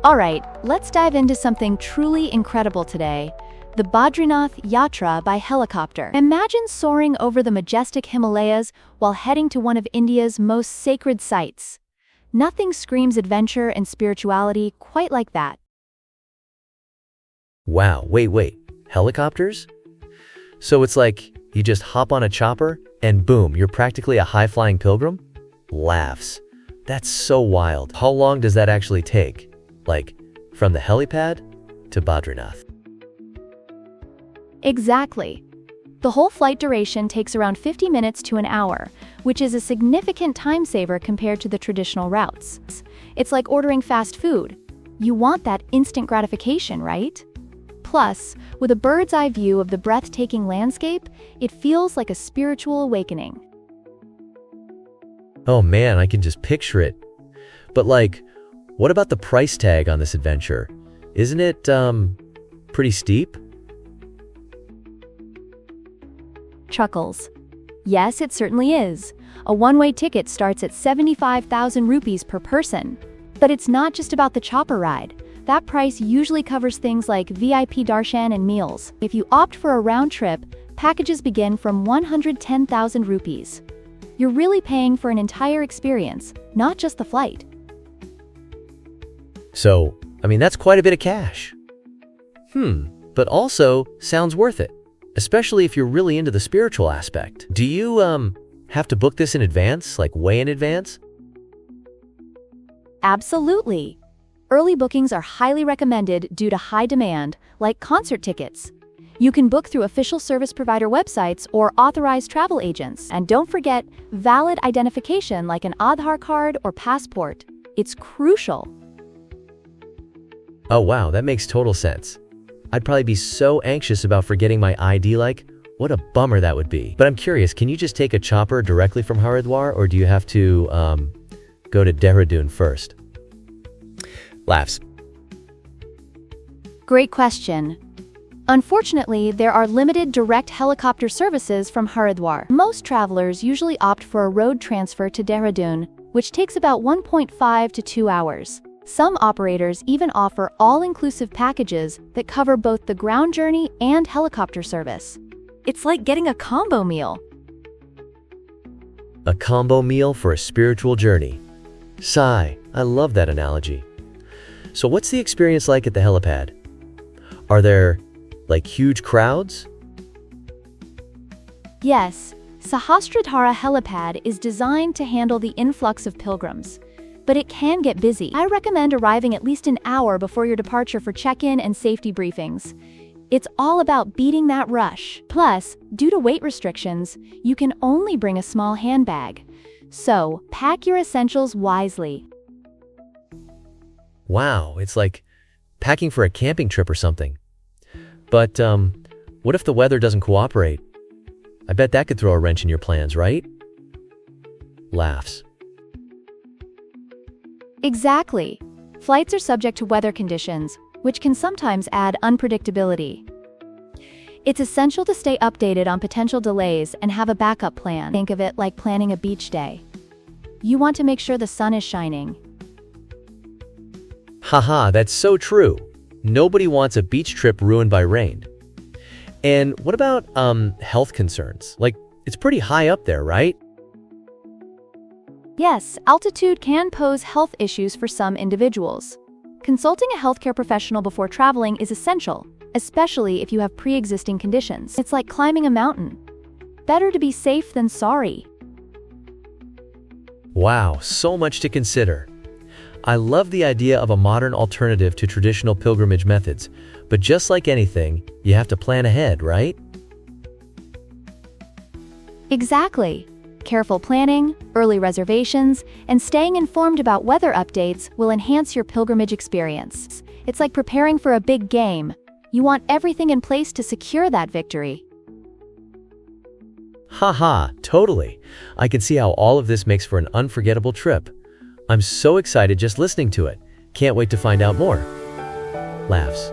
Alright, let's dive into something truly incredible today. The Badrinath Yatra by helicopter. Imagine soaring over the majestic Himalayas while heading to one of India's most sacred sites. Nothing screams adventure and spirituality quite like that. Wow, wait. Helicopters? So it's like you just hop on a chopper and boom, you're practically a high-flying pilgrim? Laughs. That's so wild. How long does that actually take? Like, from the helipad to Badrinath? Exactly. The whole flight duration takes around 50 minutes to an hour, which is a significant time saver compared to the traditional routes. It's like ordering fast food. You want that instant gratification, right? Plus, with a bird's eye view of the breathtaking landscape, it feels like a spiritual awakening. Oh man, I can just picture it. But like, what about the price tag on this adventure? Isn't it, pretty steep? Chuckles. Yes, it certainly is. A one-way ticket starts at 75,000 rupees per person. But it's not just about the chopper ride. That price usually covers things like VIP darshan and meals. If you opt for a round trip, packages begin from 110,000 rupees. You're really paying for an entire experience, not just the flight. So, that's quite a bit of cash. But also sounds worth it, especially if you're really into the spiritual aspect. Do you, have to book this in advance, like way in advance? Absolutely. Early bookings are highly recommended due to high demand, like concert tickets. You can book through official service provider websites or authorized travel agents. And don't forget, valid identification like an Aadhaar card or passport. It's crucial. Oh wow, that makes total sense. I'd probably be so anxious about forgetting my ID, what a bummer that would be. But I'm curious, can you just take a chopper directly from Haridwar, or do you have to, go to Dehradun first? Laughs. Great question. Unfortunately, there are limited direct helicopter services from Haridwar. Most travelers usually opt for a road transfer to Dehradun, which takes about 1.5 to 2 hours. Some operators even offer all-inclusive packages that cover both the ground journey and helicopter service. It's like getting a combo meal. A combo meal for a spiritual journey. Sigh, I love that analogy. So what's the experience like at the helipad? Are there, huge crowds? Yes, Sahastradhara helipad is designed to handle the influx of pilgrims. But it can get busy. I recommend arriving at least an hour before your departure for check-in and safety briefings. It's all about beating that rush. Plus, due to weight restrictions, you can only bring a small handbag. So, pack your essentials wisely. Wow, it's like packing for a camping trip or something. But, what if the weather doesn't cooperate? I bet that could throw a wrench in your plans, right? Laughs. Exactly. Flights are subject to weather conditions, which can sometimes add unpredictability. It's essential to stay updated on potential delays and have a backup plan. Think of it like planning a beach day. You want to make sure the sun is shining. Haha, that's so true. Nobody wants a beach trip ruined by rain. And what about, health concerns? It's pretty high up there, right? Yes, altitude can pose health issues for some individuals. Consulting a healthcare professional before traveling is essential, especially if you have pre-existing conditions. It's like climbing a mountain. Better to be safe than sorry. Wow, so much to consider. I love the idea of a modern alternative to traditional pilgrimage methods, but just like anything, you have to plan ahead, right? Exactly. Careful planning, early reservations, and staying informed about weather updates will enhance your pilgrimage experience. It's like preparing for a big game. You want everything in place to secure that victory. Haha, totally. I can see how all of this makes for an unforgettable trip. I'm so excited just listening to it. Can't wait to find out more. Laughs.